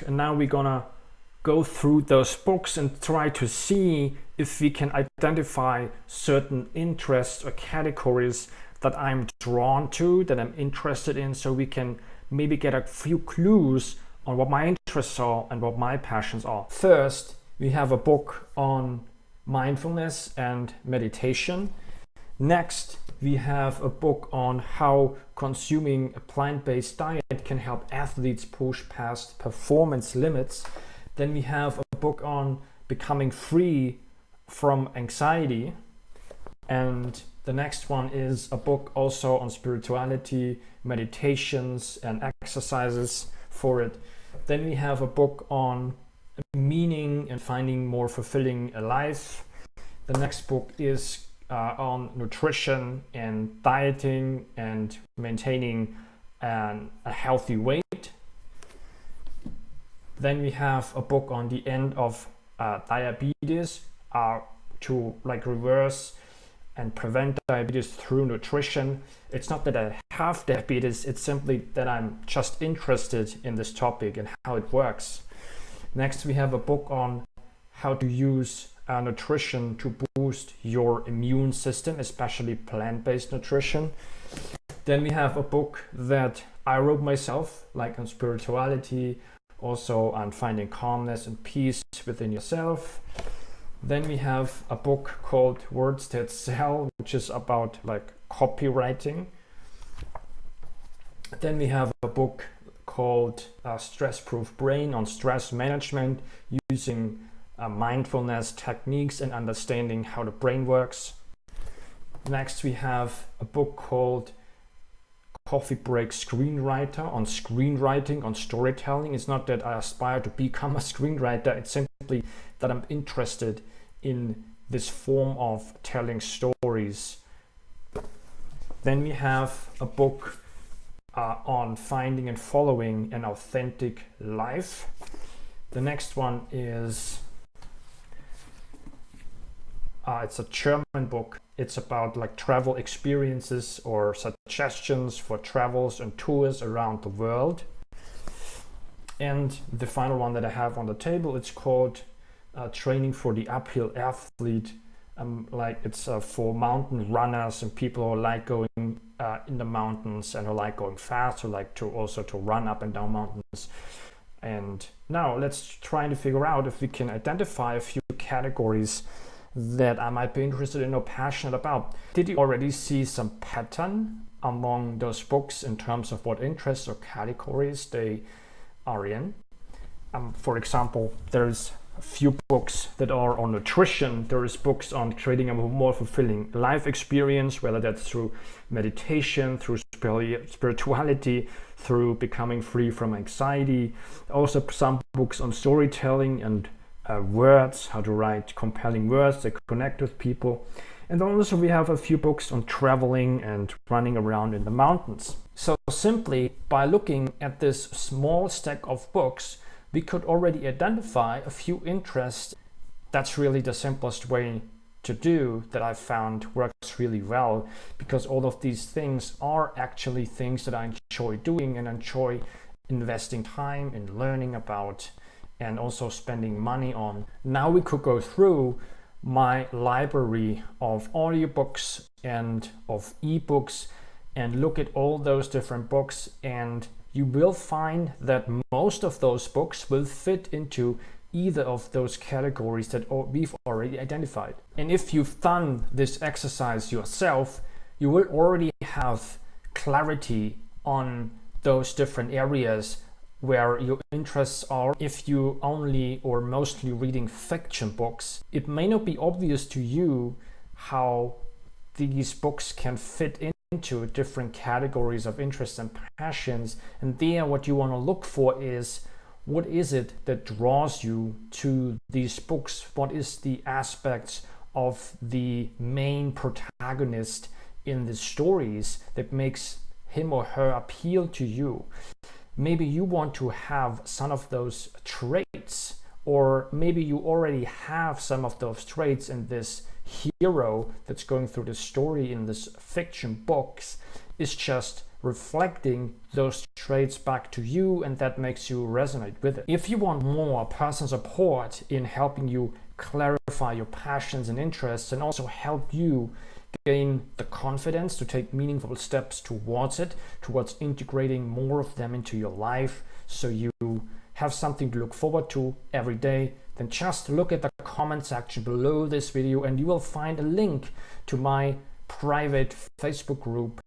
and now we're gonna go through those books and try to see if we can identify certain interests or categories that I'm drawn to, that I'm interested in, so we can maybe get a few clues on what my interests are and what my passions are. First, we have a book on mindfulness and meditation. Next, we have a book on how consuming a plant-based diet can help athletes push past performance limits. Then we have a book on becoming free from anxiety. And the next one is a book also on spirituality, meditations, and exercises for it. Then we have a book on meaning and finding more fulfilling a life. The next book is on nutrition and dieting and maintaining a healthy weight. Then we have a book on the end of diabetes, to reverse and prevent diabetes through nutrition. It's not that I have diabetes, it's simply that I'm just interested in this topic and how it works. Next, we have a book on how to use nutrition to boost your immune system, especially plant-based nutrition. Then we have a book that I wrote myself, like on spirituality, also on finding calmness and peace within yourself. Then we have a book called Words That Sell, which is about copywriting. Then we have a book called Stress Proof Brain on stress management using mindfulness techniques and understanding how the brain works. Next, we have a book called Coffee Break Screenwriter on screenwriting, on storytelling. It's not that I aspire to become a screenwriter, it's simply that I'm interested in this form of telling stories. Then we have a book on finding and following an authentic life. The next one is it's a German book. It's about travel experiences or suggestions for travels and tours around the world. And the final one that I have on the table, it's called Training for the Uphill Athlete. It's for mountain runners and people who like going in the mountains and who like going fast, who like to run up and down mountains. And now let's try to figure out if we can identify a few categories that I might be interested in or passionate about. Did you already see some pattern among those books in terms of what interests or categories they are in? For example, there's a few books that are on nutrition. There is books on creating a more fulfilling life experience, whether that's through meditation, through spirituality, through becoming free from anxiety. Also some books on storytelling and words, how to write compelling words that connect with people. And also we have a few books on traveling and running around in the mountains. So simply by looking at this small stack of books, we could already identify a few interests. That's really the simplest way to do that I've found works really well, because all of these things are actually things that I enjoy doing and enjoy investing time in learning about and also spending money on. Now we could go through my library of audiobooks and of ebooks and look at all those different books, and you will find that most of those books will fit into either of those categories that we've already identified. And if you've done this exercise yourself, you will already have clarity on those different areas where your interests are. If you only or mostly reading fiction books, it may not be obvious to you how these books can fit into different categories of interests and passions. And there what you want to look for is, what is it that draws you to these books? What is the aspects of the main protagonist in the stories that makes him or her appeal to you? Maybe you want to have some of those traits, or maybe you already have some of those traits in this hero that's going through the story in this fiction books is just reflecting those traits back to you, and that makes you resonate with it. If you want more person support in helping you clarify your passions and interests and also help you gain the confidence to take meaningful steps towards it, towards integrating more of them into your life so you have something to look forward to every day, then just look at the comment section below this video and you will find a link to my private Facebook group